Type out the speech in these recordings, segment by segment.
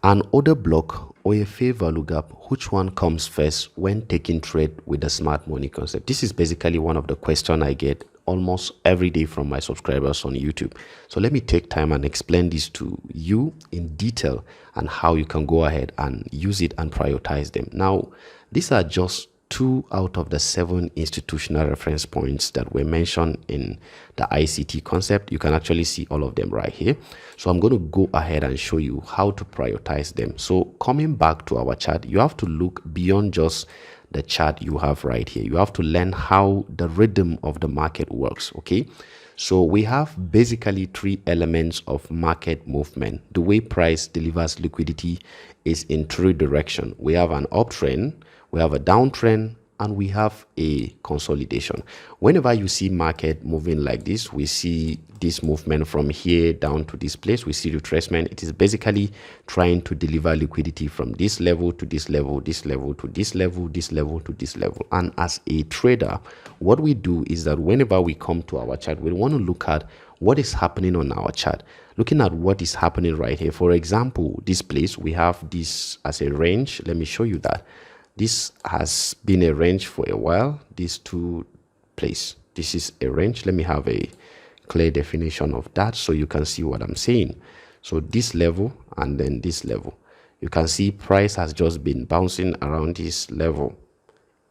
An order block or a fair value gap, which one comes first when taking trade with the smart money concept? This is basically one of the questions I get almost every day from my subscribers on YouTube. So let me take time and explain this to you in detail and how you can go ahead and use it and prioritize them. Now, these are just 2 out of the 7 institutional reference points that were mentioned in the ICT concept. You can actually see all of them right here. So I'm going to go ahead and show you how to prioritize them. So coming back to our chart, you have to look beyond just the chart you have right here. You have to learn how the rhythm of the market works. Okay, so we have basically 3 elements of market movement. The way price delivers liquidity is in 3 directions. We have an uptrend, we have a downtrend, and we have a consolidation. Whenever you see market moving like this, we see this movement from here down to this place. We see retracement. It is basically trying to deliver liquidity from this level to this level, this level to this level, this level to this level. And as a trader, what we do is that whenever we come to our chart, we want to look at what is happening on our chart. Looking at what is happening right here. For example, this place, we have this as a range. Let me show you that. This has been a range for a while. These 2 places, this is a range. Let me have a clear definition of that so you can see what I'm saying. So this level and then this level, you can see price has just been bouncing around this level.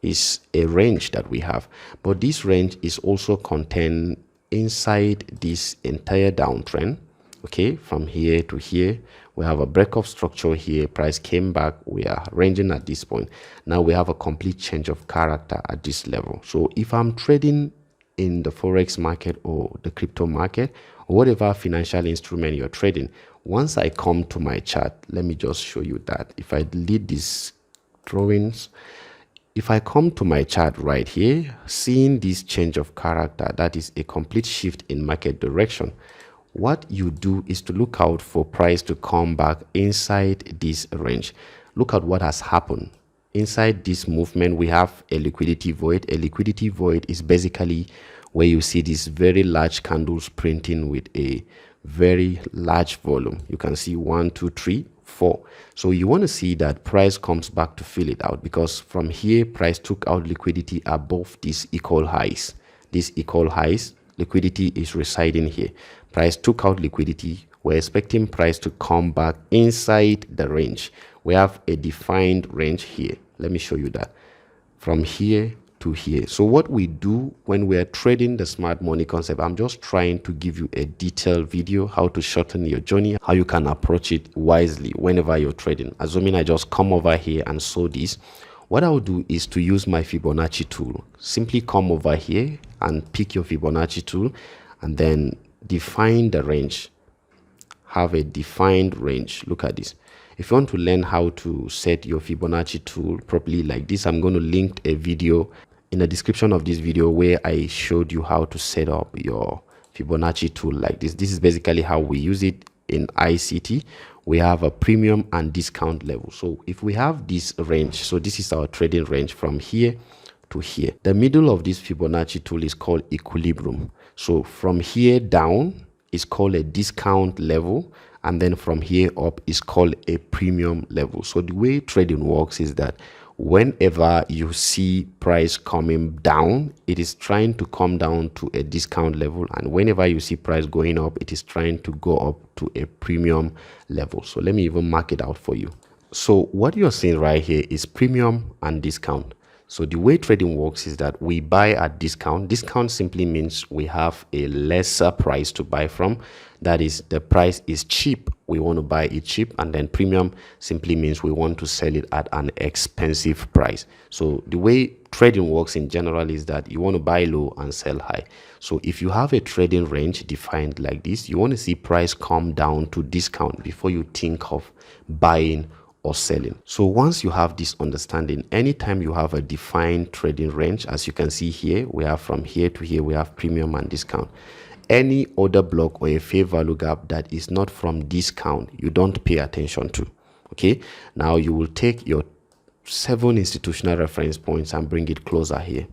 Is a range that we have, but this range is also contained inside this entire downtrend. Okay, from here to here, we have a breakup structure here. Price came back. We are ranging at this point. Now we have a complete change of character at this level. So if I'm trading in the forex market or the crypto market or whatever financial instrument you're trading, once I come to my chart, let me just show you that. If I delete these drawings, if I come to my chart right here, seeing this change of character, that is a complete shift in market direction. What you do is to look out for price to come back inside this range. Look at what has happened. Inside this movement, we have a liquidity void. A liquidity void is basically where you see these very large candles printing with a very large volume. You can see 1, 2, 3, 4. So you want to see that price comes back to fill it out, because from here, price took out liquidity above these equal highs. These equal highs, liquidity is residing here. Price took out liquidity. We're expecting price to come back inside the range. We have a defined range here. Let me show you that. From here to here. So what we do when we're trading the smart money concept, I'm just trying to give you a detailed video how to shorten your journey, how you can approach it wisely whenever you're trading. Assuming I just come over here and saw this, what I'll do is to use my Fibonacci tool. Simply come over here and pick your Fibonacci tool and then define the range. Have a defined range. Look at this. If you want to learn how to set your Fibonacci tool properly like this, I'm going to link a video in the description of this video where I showed you how to set up your Fibonacci tool like this. This is basically how we use it in ICT. We have a premium and discount level. So if we have this range, so this is our trading range from here to here. The middle of this Fibonacci tool is called equilibrium. So from here down is called a discount level, and then from here up is called a premium level. So the way trading works is that whenever you see price coming down, it is trying to come down to a discount level, and whenever you see price going up, it is trying to go up to a premium level. So let me even mark it out for you. So what you're seeing right here is premium and discount. So the way trading works is that we buy at discount. Discount simply means we have a lesser price to buy from. That is, the price is cheap. We want to buy it cheap. And then premium simply means we want to sell it at an expensive price. So the way trading works in general is that you want to buy low and sell high. So if you have a trading range defined like this, you want to see price come down to discount before you think of buying or selling. So once you have this understanding, anytime you have a defined trading range, as you can see here, we have from here to here, we have premium and discount. Any order block or a fair value gap that is not from discount, you don't pay attention to. Okay, now you will take your 7 institutional reference points and bring it closer here.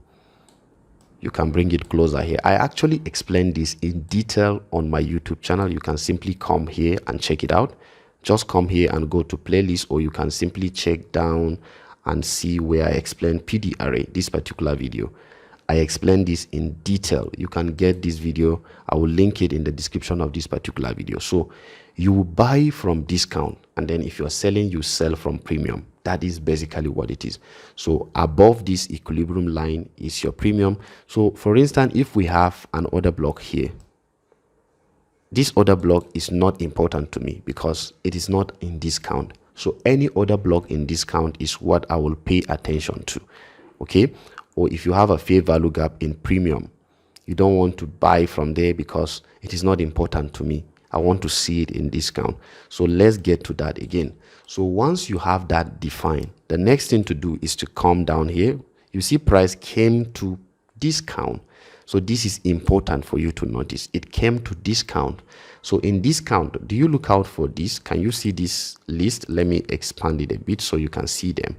You can bring it closer here. I actually explained this in detail on my YouTube channel. You can simply come here and check it out. just come here and go to playlist, or you can simply check down and see where I explain PD-ARRAY, this particular video. I explain this in detail. You can get this video. I will link it in the description of this particular video. So you will buy from discount, and then if you're selling, you sell from premium. That is basically what it is. So above this equilibrium line is your premium. So for instance, if we have an order block here, this order block is not important to me because it is not in discount. So any order block in discount is what I will pay attention to. Okay. Or if you have a fair value gap in premium, you don't want to buy from there because it is not important to me. I want to see it in discount. So let's get to that again. So once you have that defined, the next thing to do is to come down here. You see price came to discount. So this is important for you to notice. It came to discount. So in discount, do you look out for this? Can you see this list? Let me expand it a bit so you can see them.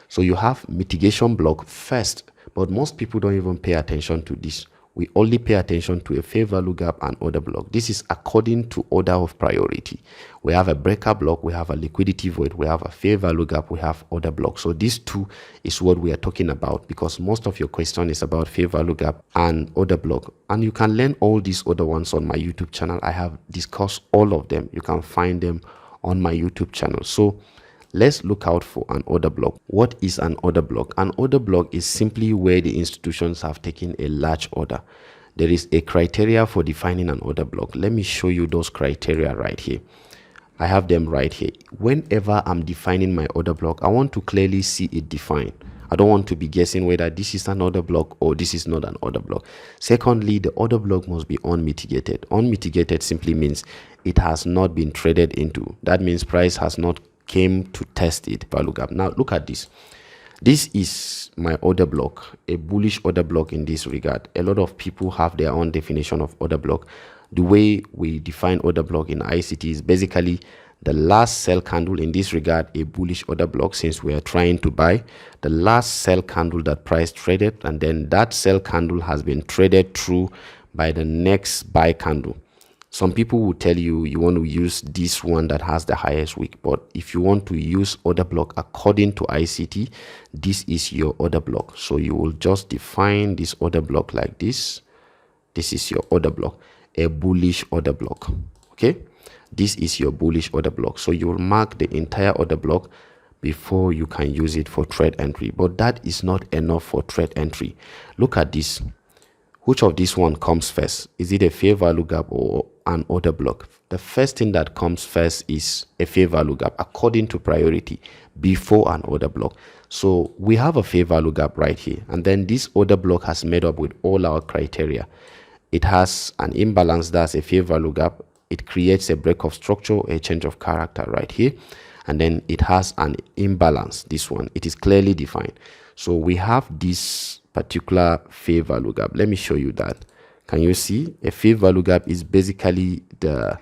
So you have mitigation block first, but most people don't even pay attention to this. We only pay attention to a fair value gap and order block. This is according to order of priority. We have a breaker block, we have a liquidity void, we have a fair value gap, we have order block. So these two is what we are talking about, because most of your question is about fair value gap and order block. And you can learn all these other ones on my YouTube channel. I have discussed all of them. You can find them on my YouTube channel. So let's look out for an order block. What is an order block? An order block is simply where the institutions have taken a large order. There is a criteria for defining an order block. Let me show you those criteria right here. I have them right here. Whenever I'm defining my order block, I want to clearly see it defined. I don't want to be guessing whether this is an order block or this is not an order block. Secondly, the order block must be unmitigated. Unmitigated simply means it has not been traded into. That means price has not came to test it value gap. Now look at this. This is my order block, a bullish order block in this regard. A lot of people have their own definition of order block. The way we define order block in ICT is basically the last sell candle, in this regard a bullish order block, since we are trying to buy the last sell candle that price traded, and then that sell candle has been traded through by the next buy candle. Some people will tell you you want to use this one that has the highest wick, but if you want to use order block according to ICT, this is your order block. So you will just define this order block like this. This is your order block, a bullish order block. Okay, this is your bullish order block. So you will mark the entire order block before you can use it for trade entry. But that is not enough for trade entry. Look at this. Which of this one comes first? Is it a fair value gap or an order block? The first thing that comes first is a fair value gap according to priority before an order block. So we have a fair value gap right here, and then this order block has made up with all our criteria. It has an imbalance, that's a fair value gap. It creates a break of structure, a change of character right here, and then it has an imbalance. This one, it is clearly defined. So we have this particular fair value gap. Let me show you that. Can you see? A fair value gap is basically the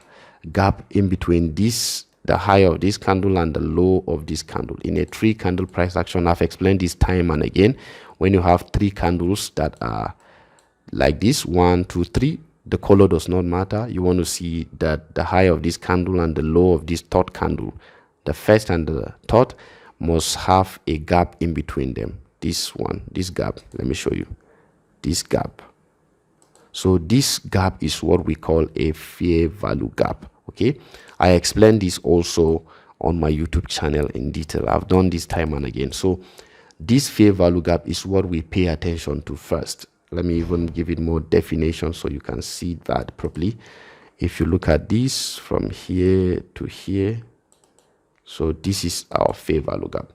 gap in between this, the high of this candle and the low of this candle. In a 3 candle price action, I've explained this time and again. When you have 3 candles that are like this, 1 2 3, the color does not matter. You want to see that the high of this candle and the low of this third candle, the first and the third, must have a gap in between them. This one, this gap, let me show you this gap. So this gap is what we call a fair value gap. Okay, I explained this also on my YouTube channel in detail. I've done this time and again. So this fair value gap is what we pay attention to first. Let me even give it more definition so you can see that properly. If you look at this from here to here, so this is our fair value gap.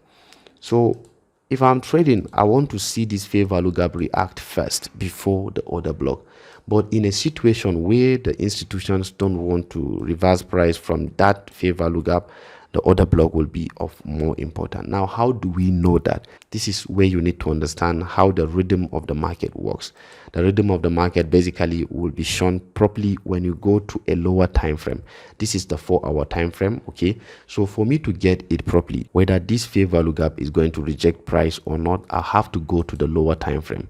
So if I'm trading, I want to see this fair value gap react first before the order block. But in a situation where the institutions don't want to reverse price from that fair value gap, the order block will be of more importance. Now, how do we know that? This is where you need to understand how the rhythm of the market works. The rhythm of the market basically will be shown properly when you go to a lower time frame. This is the 4-hour time frame. Okay, so for me to get it properly, whether this fair value gap is going to reject price or not, I have to go to the lower time frame.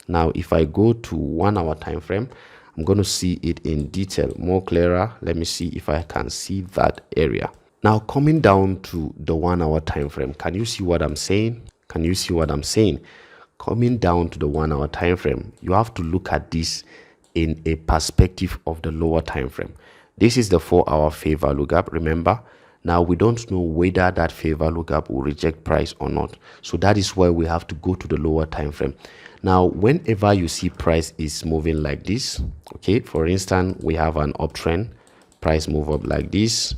Now, if I go to 1-hour time frame, I'm going to see it in detail, more clearer. Let me see if I can see that area. Now coming down to the 1 hour time frame, can you see what I'm saying? Can you see what I'm saying? Coming down to the 1 hour time frame, you have to look at this in a perspective of the lower time frame. This is the 4 hour fair value gap, remember. Now we don't know whether that fair value gap will reject price or not, so that is why we have to go to the lower time frame. Now whenever you see price is moving like this, okay, for instance, we have an uptrend, price move up like this,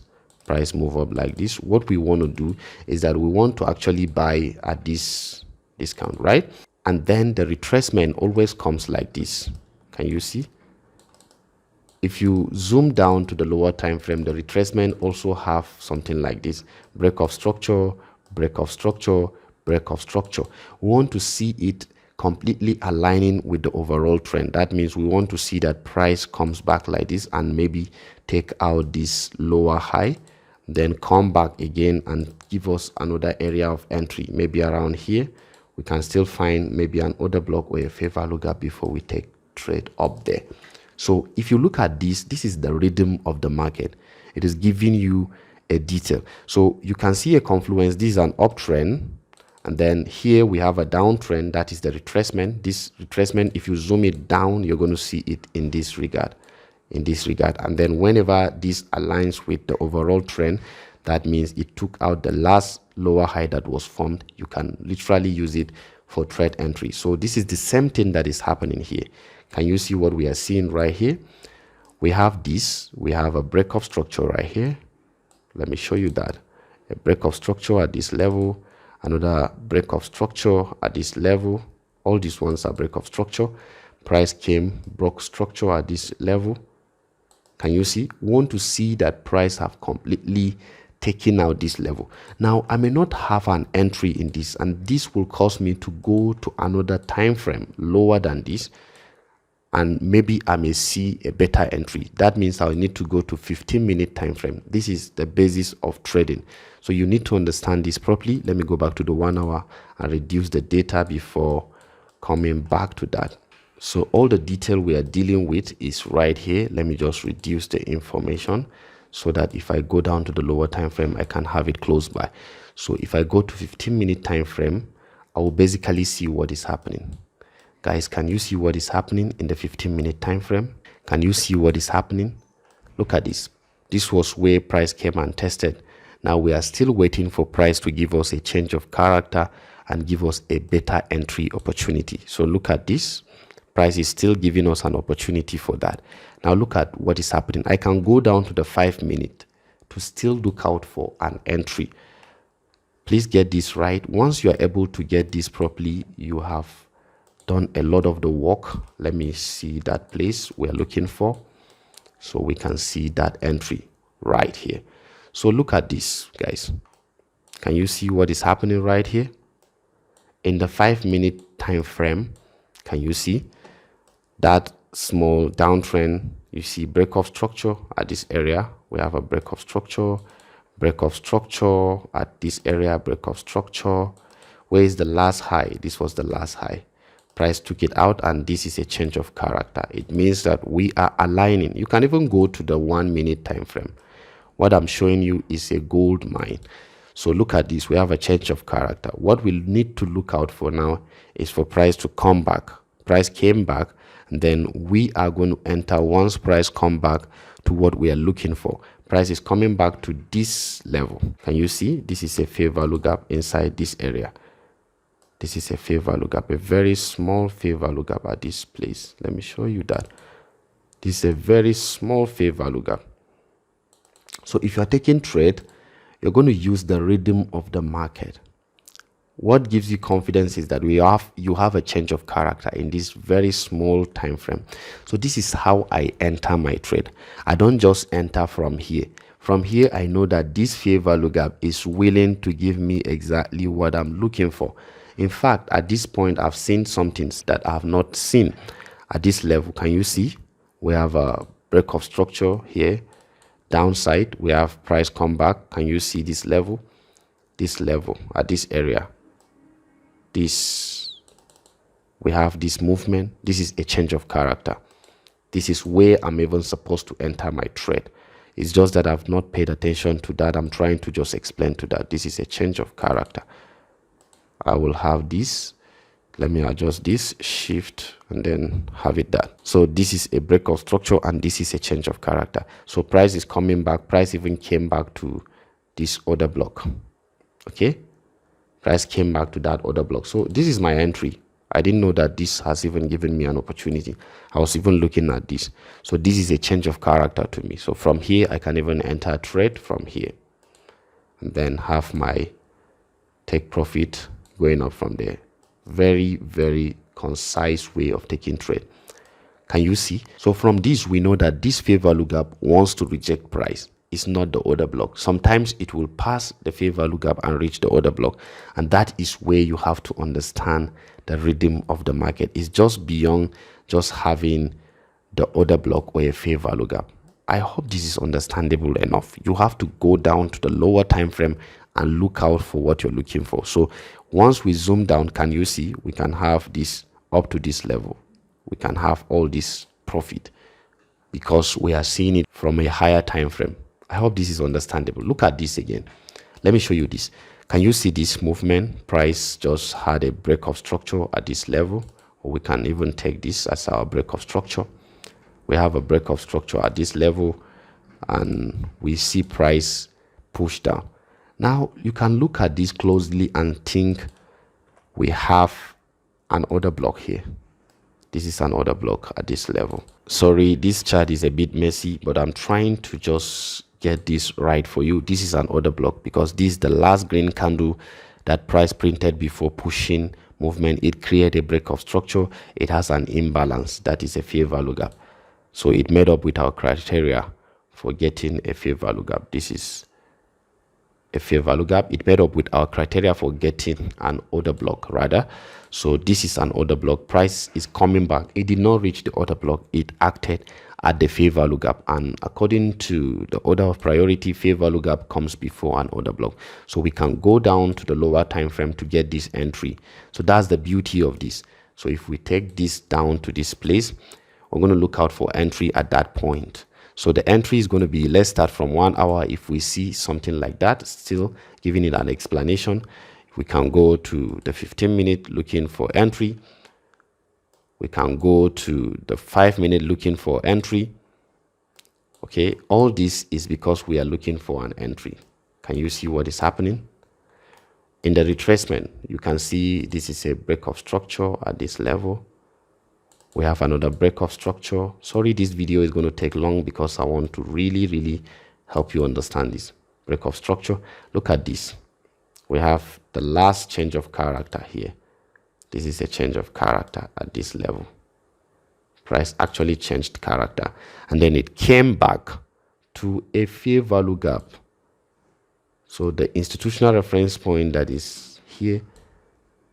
price move up like this. What we want to do is that we want to actually buy at this discount, right? And then the retracement always comes like this. Can you see? If you zoom down to the lower time frame, the retracement also have something like this: break of structure, break of structure, break of structure. We want to see it completely aligning with the overall trend. That means we want to see that price comes back like this and maybe take out this lower high, then come back again and give us another area of entry, maybe around here. We can still find maybe an order block or a fair value gap before we take trade up there. So if you look at this, this is the rhythm of the market. It is giving you a detail. So you can see a confluence. This is an uptrend, and then here we have a downtrend. That is the retracement. This retracement, if you zoom it down, you're going to see it in this regard, and then whenever this aligns with the overall trend, that means it took out the last lower high that was formed. You can literally use it for trade entry. So this is the same thing that is happening here. Can you see what we are seeing right here? We have this, we have a break of structure right here. Let me show you that. A break of structure at this level, another break of structure at this level. All these ones are break of structure. Price came, broke structure at this level. Can you see? We want to see that price have completely taken out this level. Now I may not have an entry in this, and this will cause me to go to another time frame lower than this, and maybe I may see a better entry. That means I need to go to 15-minute time frame. This is the basis of trading, so you need to understand this properly. Let me go back to the 1 hour and reduce the data before coming back to that. So all the detail we are dealing with is right here. Let me just reduce the information so that if I go down to the lower time frame, I can have it close by. So if I go to 15-minute time frame, I will basically see what is happening. Guys, can you see what is happening in the 15-minute time frame? Can you see what is happening? Look at this. This was where price came and tested. Now we are still waiting for price to give us a change of character and give us a better entry opportunity. So look at this. Price is still giving us an opportunity for that. Now look at what is happening. I can go down to the 5-minute to still look out for an entry. Please get this right. Once you are able to get this properly, you have done a lot of the work. Let me see that place we are looking for, so we can see that entry right here. So look at this, guys. Can you see what is happening right here in the 5-minute time frame? Can you see that small downtrend? You see break of structure at this area. We have a break of structure at this area, break of structure. Where is the last high? This was the last high. Price took it out, and this is a change of character. It means that we are aligning. You can even go to the 1-minute time frame. What I'm showing you is a gold mine. So look at this. We have a change of character. What we need to look out for now is for price to come back. Price came back, and then we are going to enter once price come back to what we are looking for. Price is coming back to this level. Can you see? This is a fair value gap inside this area. This is a fair value gap, a very small fair value gap at this place. Let me show you that. This is a very small fair value gap. So if you are taking trade, you're going to use the rhythm of the market. What gives you confidence is that you have a change of character in this very small time frame. So this is how I enter my trade. I don't just enter from here. From here, I know that this fair value gap is willing to give me exactly what I'm looking for. In fact, at this point, I've seen some things that I have not seen at this level. Can you see? We have a break of structure here. Downside, we have price come back. Can you see this level? This level at this area. We have this movement. This is a change of character. This is where I'm even supposed to enter my trade. It's just that I've not paid attention to that. I'm trying to just explain to that. This is a change of character. I will have this. Let me adjust this, shift, and then have it that. So this is a break of structure and this is a change of character. So price is coming back. Price even came back to this order block. Okay, price came back to that order block. So this is my entry. I didn't know that this has even given me an opportunity. I was even looking at this. So this is a change of character to me. So from here, I can even enter a trade from here and then have my take profit going up from there. Very, very concise way of taking trade. Can you see? So from this, we know that this fair value gap wants to reject price. It's not the order block. Sometimes it will pass the fair value gap and reach the order block. And that is where you have to understand the rhythm of the market. It's just beyond just having the order block or a fair value gap. I hope this is understandable enough. You have to go down to the lower time frame and look out for what you're looking for. So once we zoom down, can you see we can have this up to this level? We can have all this profit because we are seeing it from a higher time frame. I hope this is understandable. Look at this again. Let me show you this. Can you see this movement? Price just had a break of structure at this level, or we can even take this as our break of structure. We have a break of structure at this level and we see price push down. Now you can look at this closely and think we have an order block here. This is an order block at this level. Sorry, this chart is a bit messy, but I'm trying to just get this right for you. This is an order block because this is the last green candle that price printed before pushing movement. It created a break of structure. It has an imbalance. That is a fair value gap. So it made up with our criteria for getting a fair value gap. This is a fair value gap. It made up with our criteria for getting an order block rather. So this is an order block. Price is coming back. It did not reach the order block. It acted at the fair value gap, and according to the order of priority, fair value gap comes before an order block. So we can go down to the lower time frame to get this entry. So that's the beauty of this. So if we take this down to this place, we're going to look out for entry at that point. So the entry is going to be, let's start from 1 hour. If we see something like that, still giving it an explanation, we can go to the 15-minute looking for entry. We can go to the 5-minute looking for entry. Okay, all this is because we are looking for an entry. Can you see what is happening? In the retracement, you can see this is a break of structure at this level. We have another break of structure. Sorry, this video is going to take long because I want to really help you understand this break of structure. Look at this. We have the last change of character here. This is a change of character at this level. Price actually changed character and then it came back to a fair value gap. So the institutional reference point that is here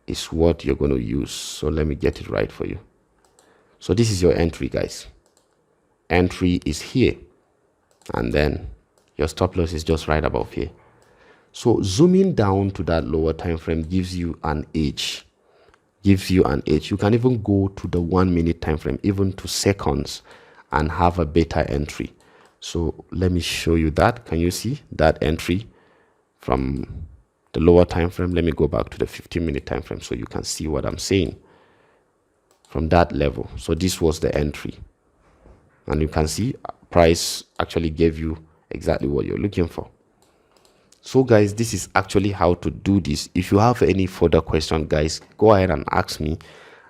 is what you're going to use. So let me get it right for you. So this is your entry, guys. Entry is here and then your stop loss is just right above here. So zooming down to that lower time frame gives you an edge. You can even go to the 1 minute time frame, even to seconds, and have a better entry. So let me show you that. Can you see that entry from the lower time frame? Let me go back to the 15-minute time frame so you can see what I'm saying from that level. So this was the entry, and you can see price actually gave you exactly what you're looking for. So guys, this is actually how to do this. If you have any further question, guys, go ahead and ask me.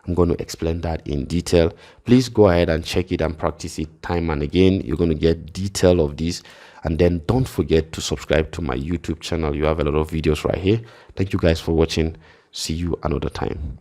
I'm going to explain that in detail. Please go ahead and check it and practice it time and again. You're going to get detail of this. And then don't forget to subscribe to my YouTube channel. You have a lot of videos right here. Thank you guys for watching. See you another time.